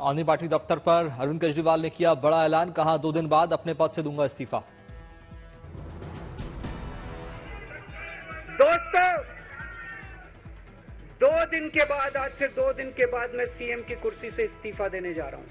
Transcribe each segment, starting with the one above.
आदमी पार्टी दफ्तर पर अरविंद केजरीवाल ने किया बड़ा ऐलान, कहा 2 दिन बाद अपने पद से दूंगा इस्तीफा। दोस्तों, 2 दिन के बाद, आज से 2 दिन के बाद मैं सीएम की कुर्सी से इस्तीफा देने जा रहा हूं।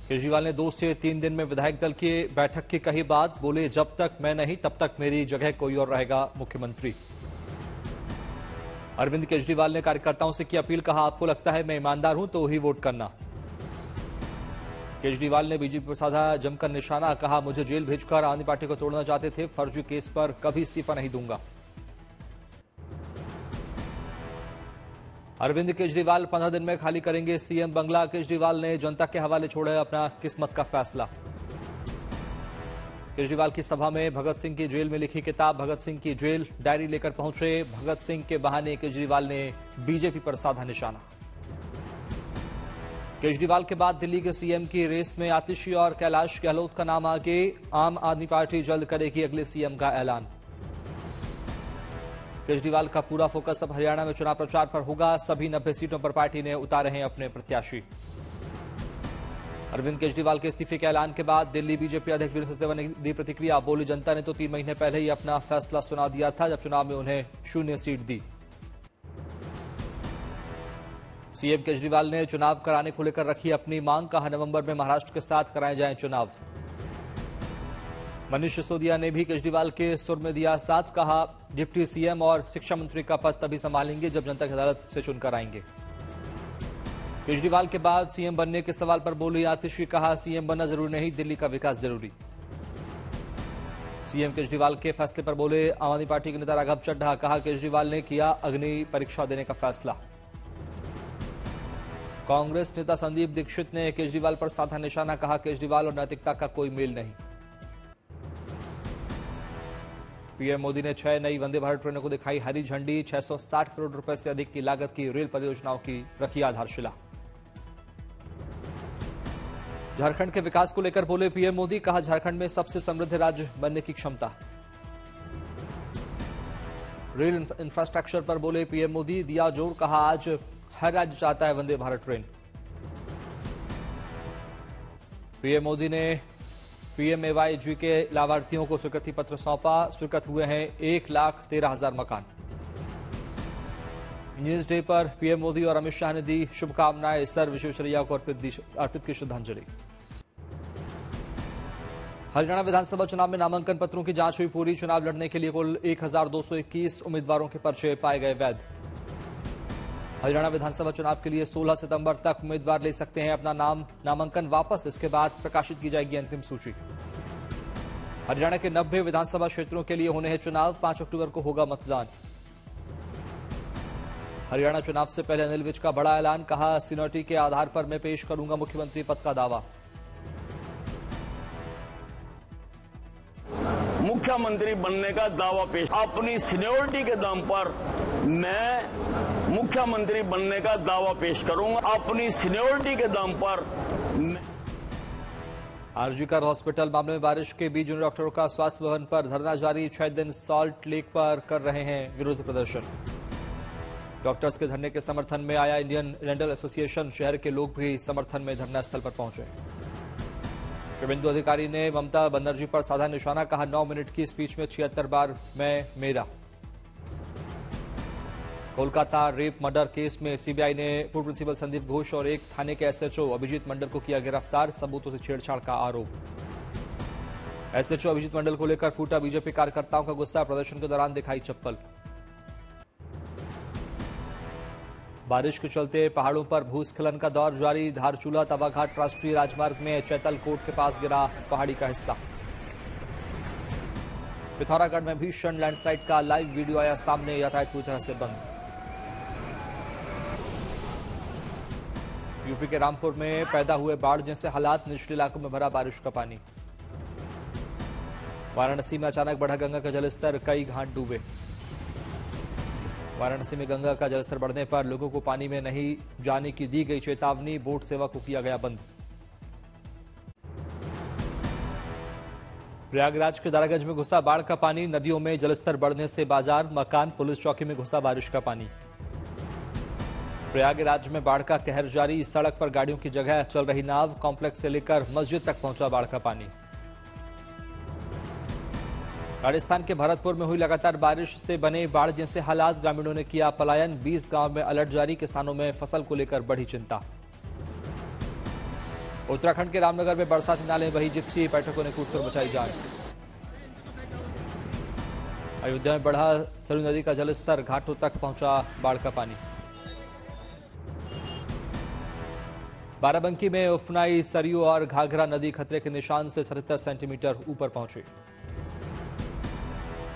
केजरीवाल ने 2 से 3 दिन में विधायक दल की बैठक की कही बात, बोले जब तक मैं नहीं तब तक मेरी जगह कोई और रहेगा मुख्यमंत्री। अरविंद केजरीवाल ने कार्यकर्ताओं से की अपील, कहा आपको लगता है मैं ईमानदार हूं तो ही वोट करना। केजरीवाल ने बीजेपी पर साधा जमकर निशाना, कहा मुझे जेल भेजकर आदमी पार्टी को तोड़ना चाहते थे, फर्जी केस पर कभी इस्तीफा नहीं दूंगा। अरविंद केजरीवाल 15 दिन में खाली करेंगे सीएम बंगला। केजरीवाल ने जनता के हवाले छोड़ा अपना किस्मत का फैसला। केजरीवाल की सभा में भगत सिंह की जेल में लिखी किताब, भगत सिंह की जेल डायरी लेकर पहुंचे। भगत सिंह के बहाने केजरीवाल ने बीजेपी पर साधा निशाना। केजरीवाल के बाद दिल्ली के सीएम की रेस में आतिशी और कैलाश गहलोत का नाम आगे। आम आदमी पार्टी जल्द करेगी अगले सीएम का ऐलान। केजरीवाल का पूरा फोकस अब हरियाणा में चुनाव प्रचार पर होगा। सभी 90 सीटों पर पार्टी ने उतारे हैं अपने प्रत्याशी। अरविंद केजरीवाल के इस्तीफे के ऐलान के बाद दिल्ली बीजेपी अध्यक्ष वीरेंद्र सचदेवा ने दी प्रतिक्रिया, बोली जनता ने तो 3 महीने पहले ही अपना फैसला सुना दिया था जब चुनाव में उन्हें 0 सीट दी। सीएम केजरीवाल ने चुनाव कराने को लेकर रखी अपनी मांग, कहा नवंबर में महाराष्ट्र के साथ कराए जाएं चुनाव। मनीष सिसोदिया ने भी केजरीवाल के सुर में दिया साथ, कहा डिप्टी सीएम और शिक्षा मंत्री का पद तभी संभालेंगे जब जनता की अदालत से चुनकर आएंगे। केजरीवाल के बाद सीएम बनने के सवाल पर बोली आतिशी, कहा सीएम बनना जरूरी नहीं, दिल्ली का विकास जरूरी। सीएम केजरीवाल के फैसले पर बोले आम आदमी पार्टी के नेता राघव चड्ढा, कहा केजरीवाल ने किया अग्नि परीक्षा देने का फैसला। कांग्रेस नेता संदीप दीक्षित ने केजरीवाल पर साधा निशाना, कहा केजरीवाल और नैतिकता का कोई मेल नहीं। पीएम मोदी ने 6 नई वंदे भारत ट्रेनों को दिखाई हरी झंडी। 660 करोड़ रुपए से अधिक की लागत की रेल परियोजनाओं की रखी आधारशिला। झारखंड के विकास को लेकर बोले पीएम मोदी, कहा झारखंड में सबसे समृद्ध राज्य बनने की क्षमता। रेल इंफ्रास्ट्रक्चर पर बोले पीएम मोदी, दिया जोर, कहा आज हर राज्य चाहता है वंदे भारत ट्रेन। पीएम मोदी ने पीएमएवाईजी के लाभार्थियों को स्वीकृति पत्र सौंपा। स्वीकृत हुए हैं 1,13,000 मकान। इंजीनियर्स डे पर पीएम मोदी और अमित शाह ने दी शुभकामनाएं। सर विश्वेश्वरैया को अर्पित की श्रद्धांजलि। हरियाणा विधानसभा चुनाव में नामांकन पत्रों की जांच हुई पूरी। चुनाव लड़ने के लिए कुल 1,221 उम्मीदवारों के पर्चे पाए गए वैध। हरियाणा विधानसभा चुनाव के लिए 16 सितंबर तक उम्मीदवार ले सकते हैं अपना नामांकन वापस। इसके बाद प्रकाशित की जाएगी अंतिम सूची। हरियाणा के 90 विधानसभा क्षेत्रों के लिए होने हैं चुनाव। 5 अक्टूबर को होगा मतदान। हरियाणा चुनाव से पहले अनिल विज का बड़ा ऐलान, कहा सीनियरिटी के आधार पर मैं पेश करूंगा मुख्यमंत्री पद का दावा। मुख्यमंत्री बनने का दावा पेश, अपनी सीनियरिटी के दम पर मैं मुख्यमंत्री बनने का दावा पेश करूंगा। अपनी सीनियरिटी के दम पर आरजीकर हॉस्पिटल मामले में बारिश के बीच जूनियर डॉक्टरों का स्वास्थ्य भवन पर धरना जारी। 6 दिन सॉल्ट लेक पर कर रहे हैं विरोध प्रदर्शन। डॉक्टर्स के धरने के समर्थन में आया इंडियन डेंटल एसोसिएशन। शहर के लोग भी समर्थन में धरना स्थल पर पहुंचे। शुभेंदु अधिकारी ने ममता बनर्जी पर साधा निशाना, कहा 9 मिनट की स्पीच में 76 बार मैं मेरा। कोलकाता रेप मर्डर केस में सीबीआई ने पूर्व प्रिंसिपल संदीप घोष और एक थाने के एसएचओ अभिजीत मंडल को किया गिरफ्तार। सबूतों से छेड़छाड़ का आरोप। एसएचओ अभिजीत मंडल को लेकर फूटा बीजेपी कार्यकर्ताओं का गुस्सा। प्रदर्शन के दौरान दिखाई चप्पल। बारिश के चलते पहाड़ों पर भूस्खलन का दौर जारी। धारचूला तवाघाट राष्ट्रीय राजमार्ग में चैतलकोट के पास गिरा पहाड़ी का हिस्सा। पिथौरागढ़ में भीषण लैंडस्लाइड का लाइव वीडियो आया सामने। यातायात पूरी तरह से बंद। यूपी के रामपुर में पैदा हुए बाढ़ जैसे हालात। निचले इलाकों में भरा बारिश का पानी। वाराणसी में अचानक बढ़ा गंगा का जलस्तर। कई घाट डूबे। वाराणसी में गंगा का जलस्तर बढ़ने पर लोगों को पानी में नहीं जाने की दी गई चेतावनी। बोट सेवा को किया गया बंद। प्रयागराज के दारागंज में घुसा बाढ़ का पानी। नदियों में जलस्तर बढ़ने से बाजार, मकान, पुलिस चौकी में घुसा बारिश का पानी। प्रयागराज में बाढ़ का कहर जारी, सड़क पर गाड़ियों की जगह चल रही नाव, कॉम्प्लेक्स से लेकर मस्जिद तक पहुंचा बाढ़ का पानी। राजस्थान के भरतपुर में हुई लगातार बारिश से बने बाढ़ जैसे हालात, ग्रामीणों ने किया पलायन, 20 गांव में अलर्ट जारी, किसानों में फसल को लेकर बढ़ी चिंता। उत्तराखंड के रामनगर में बरसाती नाले में बही जिप्सी, पर्यटकों ने कूदकर बचाई जान। अयोध्या में बढ़ा सरयू नदी का जलस्तर, घाटों तक पहुंचा बाढ़ का पानी। बाराबंकी में उफनाई सरयू और घाघरा नदी खतरे के निशान से 77 सेंटीमीटर ऊपर पहुंची।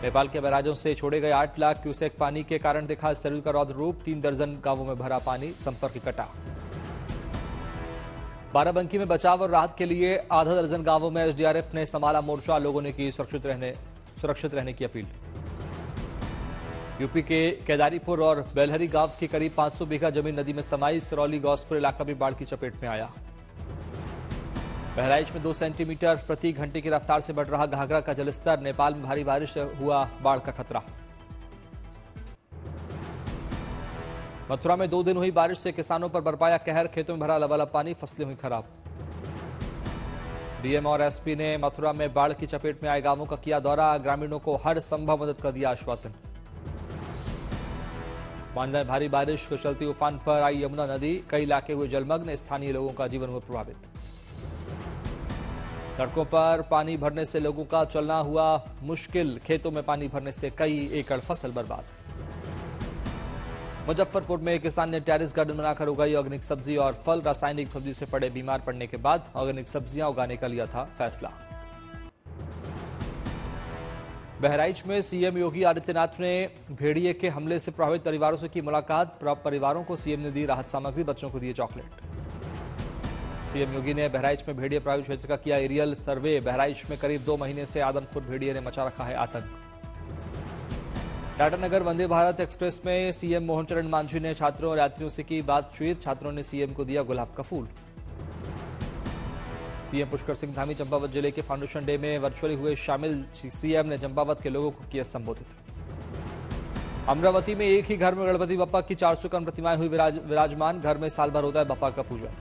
नेपाल के बैराजों से छोड़े गए 8 लाख क्यूसेक पानी के कारण दिखा सरयू का रौद्र रूप, 3 दर्जन गांवों में भरा पानी, संपर्क कटा। बाराबंकी में बचाव और राहत के लिए आधा दर्जन गांवों में एसडीआरएफ ने संभाला मोर्चा, लोगों ने की सुरक्षित रहने की अपील। यूपी के केदारीपुर और बेलहरी गांव की करीब 500 बीघा जमीन नदी में समाई, सिरौली गौसपुर इलाका भी बाढ़ की चपेट में आया। बहराइच में 2 सेंटीमीटर प्रति घंटे की रफ्तार से बढ़ रहा घाघरा का जलस्तर, नेपाल में भारी बारिश से हुआ बाढ़ का खतरा। मथुरा में 2 दिन हुई बारिश से किसानों पर बरपाया कहर, खेतों में भरा लबालब पानी, फसलें हुई खराब। डीएम और एसपी ने मथुरा में बाढ़ की चपेट में आए गांवों का किया दौरा, ग्रामीणों को हर संभव मदद का दिया आश्वासन। मांझा में भारी बारिश को चलती उफान पर आई यमुना नदी, कई इलाके हुए जलमग्न, स्थानीय लोगों का जीवन हुआ प्रभावित। सड़कों पर पानी भरने से लोगों का चलना हुआ मुश्किल, खेतों में पानी भरने से कई एकड़ फसल बर्बाद। मुजफ्फरपुर में किसान ने टेरेस गार्डन बनाकर उगाई ऑर्गेनिक सब्जी और फल, रासायनिक सब्जी से पड़े बीमार पड़ने के बाद ऑर्गेनिक सब्जियां उगाने का लिया था फैसला। बहराइच में सीएम योगी आदित्यनाथ ने भेड़िए के हमले से प्रभावित परिवारों से की मुलाकात, परिवारों को सीएम ने दी राहत सामग्री, बच्चों को दिए चॉकलेट। सीएम योगी ने बहराइच में भेड़िया प्रभावित क्षेत्र का किया एरियल सर्वे, बहराइच में करीब 2 महीने से आदमखोर भेड़िए ने मचा रखा है आतंक। टाटानगर वंदे भारत एक्सप्रेस में सीएम मोहन चरण मांझी ने छात्रों और यात्रियों से की बातचीत, छात्रों ने सीएम को दिया गुलाब का फूल। सीएम पुष्कर सिंह धामी चंपावत जिले के फाउंडेशन डे में वर्चुअली हुए शामिल, सीएम ने चंपावत के लोगों को किया संबोधित। अमरावती में एक ही घर में गणपति बप्पा की 400 कम प्रतिमाएं हुई विराजमान, घर में साल भर होता है बप्पा का पूजन।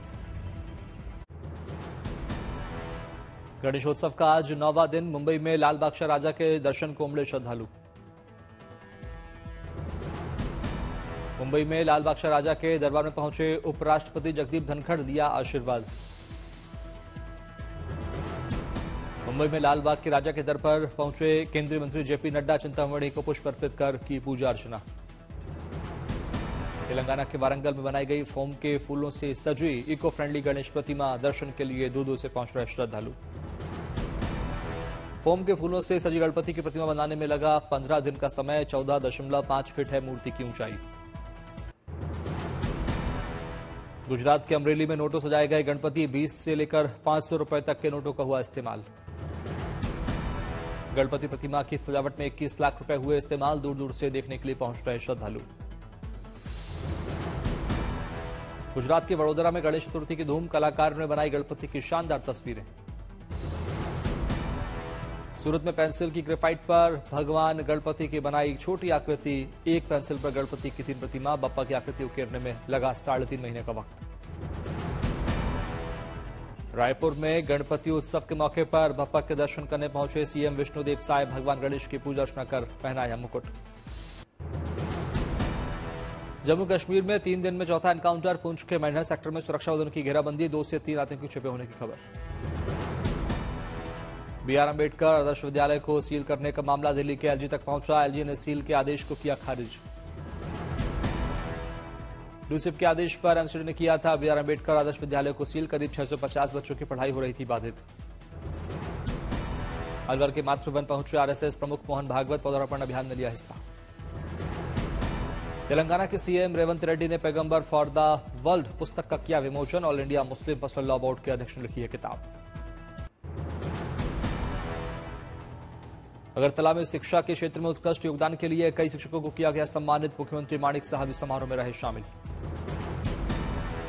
गणेशोत्सव का आज 9वां दिन, मुंबई में लाल बादशाह राजा के दर्शन को उमड़े श्रद्धालु। मुंबई में लाल बादशाह राजा के दरबार में पहुंचे उपराष्ट्रपति जगदीप धनखड़, दिया आशीर्वाद। मुंबई में लाल बाग के राजा के दर पर पहुंचे केंद्रीय मंत्री जेपी नड्डा, चिंतामणि को पुष्प अर्पित कर की पूजा अर्चना। तेलंगाना के वारंगल में बनाई गई फोम के फूलों से सजी इको फ्रेंडली गणेश प्रतिमा, दर्शन के लिए दूर दूर से पहुंच रहे श्रद्धालु। फोम के फूलों से सजी गणपति की प्रतिमा बनाने में लगा 15 दिन का समय, 14.5 फीट है मूर्ति की ऊंचाई। गुजरात के अमरेली में नोटों सजाए गए गणपति, 20 से लेकर 500 रुपए तक के नोटों का हुआ इस्तेमाल। गणपति प्रतिमा की सजावट में 21 लाख रुपए हुए इस्तेमाल, दूर दूर से देखने के लिए पहुंच रहे श्रद्धालु। गुजरात के वडोदरा में गणेश चतुर्थी की धूम, कलाकार ने बनाई गणपति की शानदार तस्वीरें। सूरत में पेंसिल की ग्रेफाइट पर भगवान गणपति की बनाई छोटी आकृति, एक पेंसिल पर गणपति की 3 प्रतिमा, बप्पा की आकृति उकेरने में लगा 3.5 महीने का वक्त। रायपुर में गणपति उत्सव के मौके पर बप्पा के दर्शन करने पहुंचे सीएम विष्णुदेव साय, भगवान गणेश की पूजा अर्चना कर पहनाया मुकुट। जम्मू कश्मीर में 3 दिन में चौथा एनकाउंटर, पुंछ के मैंढर सेक्टर में सुरक्षा बलों की घेराबंदी, 2 से 3 आतंकी छिपे होने की खबर। बीआर अंबेडकर आदर्श विद्यालय को सील करने का मामला दिल्ली के एलजी तक पहुंचा, एलजी ने सील के आदेश को किया खारिज। यूसिफ के आदेश पर एमसीडी ने किया था बीआर अंबेडकर आदर्श विद्यालय को सील, करीब 650 बच्चों की पढ़ाई हो रही थी बाधित। अलवर के मातृवन पहुंचे आरएसएस प्रमुख मोहन भागवत, पौधारोपण अभियान में लिया हिस्सा। तेलंगाना के सीएम रेवंत रेड्डी ने पैगंबर फॉर द वर्ल्ड पुस्तक का किया विमोचन, all India Muslim personal law board के अध्यक्ष ने लिखी है किताब। अगरतला में शिक्षा के क्षेत्र में उत्कृष्ट योगदान के लिए कई शिक्षकों को किया गया सम्मानित, मुख्यमंत्री माणिक साहब इस समारोह में रहे शामिल।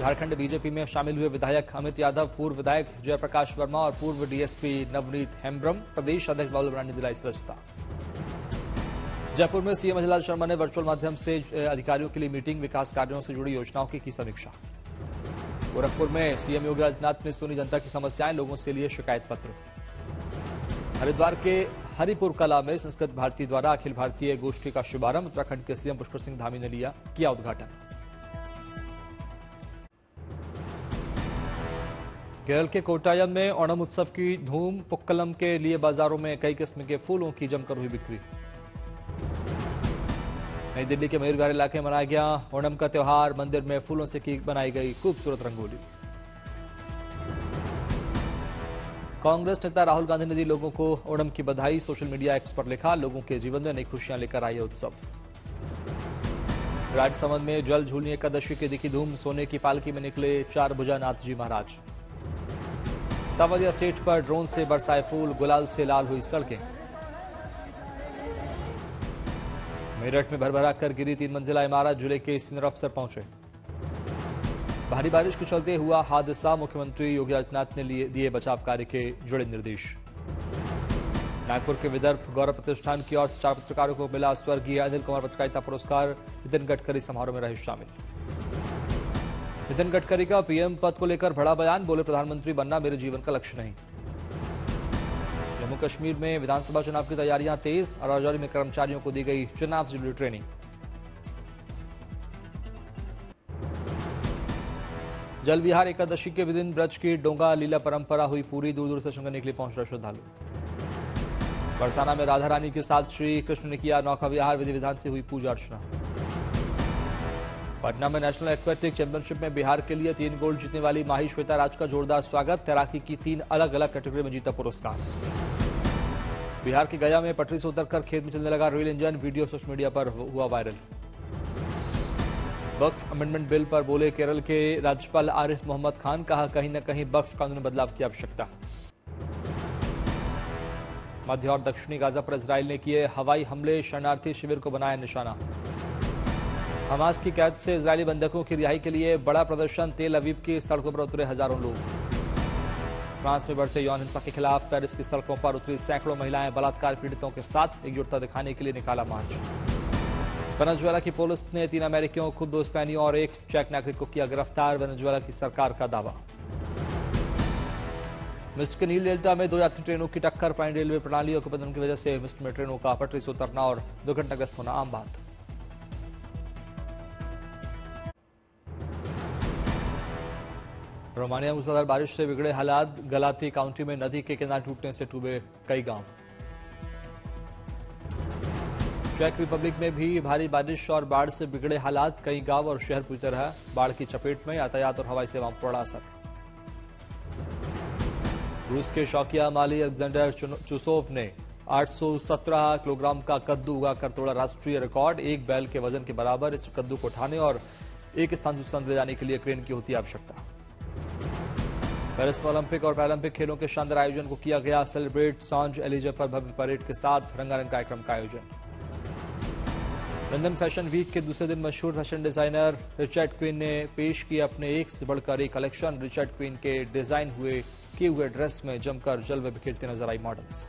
झारखंड बीजेपी में शामिल हुए विधायक अमित यादव, पूर्व विधायक जयप्रकाश वर्मा और पूर्व डीएसपी नवनीत हेम्ब्रम, प्रदेश अध्यक्ष बाबुल रानी ने दिलाई सदस्यता। जयपुर में सीएम हिलाल शर्मा ने वर्चुअल माध्यम से अधिकारियों के लिए मीटिंग, विकास कार्यों से जुड़ी योजनाओं की समीक्षा। गोरखपुर में सीएम योगी आदित्यनाथ ने सुनी जनता की समस्याएं, लोगों से लिए शिकायत पत्र। हरिद्वार के हरिपुर कला में संस्कृत भारती द्वारा अखिल भारतीय गोष्ठी का शुभारंभ, उत्तराखंड के सीएम पुष्कर सिंह धामी ने किया उद्घाटन। केरल के कोट्टायम में ओणम उत्सव की धूम, पुक्कलम के लिए बाजारों में कई किस्म के फूलों की जमकर हुई बिक्री। नई दिल्ली के मयूर विहार इलाके में मनाया गया ओणम का त्योहार, मंदिर में फूलों से बनाई गई खूबसूरत रंगोली। कांग्रेस नेता राहुल गांधी ने दी लोगों को ओणम की बधाई, सोशल मीडिया एक्स पर लिखा, लोगों के जीवन में नई खुशियां लेकर आई उत्सव। राजसमंद में जल झूलनी एकादशी की दिखी धूम, सोने की पालकी में निकले 4 भुजानाथ जी महाराज। सावरिया सेठ पर ड्रोन से बरसाए फूल, गुलाल से लाल हुई सड़कें। मेरठ में भरभरा कर गिरी 3 मंजिला इमारत, जिले के सीनियर अफसर पहुंचे। भारी बारिश के चलते हुआ हादसा, मुख्यमंत्री योगी आदित्यनाथ ने दिए बचाव कार्य के जुड़े निर्देश। नागपुर के विदर्भ गौरव प्रतिष्ठान की ओर से 4 पत्रकारों को मिला स्वर्गीय अनिल कुमार पत्रकारिता पुरस्कार, नितिन गडकरी समारोह में रहे शामिल। नितिन गडकरी का पीएम पद को लेकर बड़ा बयान, बोले प्रधानमंत्री बनना मेरे जीवन का लक्ष्य नहीं। जम्मू कश्मीर में विधानसभा चुनाव की तैयारियां तेज, राजौरी में कर्मचारियों को दी गई चुनाव से जुड़ी ट्रेनिंग। जल विहार एकादशी के दिन ब्रज की डोंगा लीला परंपरा हुई पूरी, दूर दूर से दर्शन करने के लिए पहुंच रहे श्रद्धालु। बरसाना में राधा रानी के साथ श्री कृष्ण ने किया नौका विहार, विधि विधान से हुई पूजा अर्चना। पटना में नेशनल एक्वेटिक चैंपियनशिप में बिहार के लिए 3 गोल्ड जीतने वाली माही श्वेता राज का जोरदार स्वागत, तैराकी की 3 अलग अलग कैटेगरी में जीता पुरस्कार। बिहार के गया में पटरी से उतरकर खेत में चलने लगा rail engine, video social media पर हुआ वायरल। वक्फ अमेंडमेंट बिल पर बोले केरल के राज्यपाल आरिफ मोहम्मद खान, कहा कहीं न कहीं वक्फ कानून में बदलाव की आवश्यकता। मध्य और दक्षिणी गाजा पर इजरायल ने किए हवाई हमले, शरणार्थी शिविर को बनाया निशाना। हमास की कैद से इजरायली बंधकों की रिहाई के लिए बड़ा प्रदर्शन, तेल अवीव की सड़कों पर उतरे हजारों लोग। फ्रांस में बढ़ते यौन हिंसा के खिलाफ पेरिस की सड़कों पर उतरी सैकड़ों महिलाएं, बलात्कार पीड़ितों के साथ एकजुटता दिखाने के लिए निकाला मार्च। वेनेजुएला की पुलिस ने 3 अमेरिकियों, खुद 2 स्पेनियों और 1 चेक नागरिक को किया गिरफ्तार, वेनेजुएला की सरकार का दावा। मिस्र के नील डेल्टा में 2 यात्री ट्रेनों की टक्कर, पानी रेलवे प्रणालियों के बंधन की वजह से मिस्र में ट्रेनों का पटरी से उतरना और दुर्घटनाग्रस्त होना आम बात। रोमानिया में मूसलाधार बारिश से बिगड़े हालात, गलाती काउंटी में नदी के किनारे टूटने से डूबे कई गांव। चेक रिपब्लिक में भी भारी बारिश और बाढ़ से बिगड़े हालात, कई गांव और शहर पूरी तरह बाढ़ की चपेट में, यातायात और हवाई सेवाओं पर पड़ा असर। रूस के शौकिया माली अलेक्जेंडर चुसोव ने 817 किलोग्राम का कद्दू उगाकर तोड़ा राष्ट्रीय रिकॉर्ड, 1 बैल के वजन के बराबर। इस कद्दू को उठाने और एक स्थान दूसरे स्थान ले जाने के लिए क्रेन की होती है आवश्यकता। पेरिस में ओलंपिक और पैरालंपिक खेलों के शानदार आयोजन को किया गया सेलिब्रेट, सांझ एलिजे पर भव्य परेड के साथ रंगारंग कार्यक्रम का आयोजन। लंदन फैशन वीक के दूसरे दिन मशहूर फैशन डिजाइनर रिचर्ड क्वीन ने पेश किए अपने एक से बढ़कर एक कलेक्शन। रिचर्ड क्वीन के डिजाइन किए हुए ड्रेस में जमकर जलवे बिखेरते नजर आई मॉडल्स।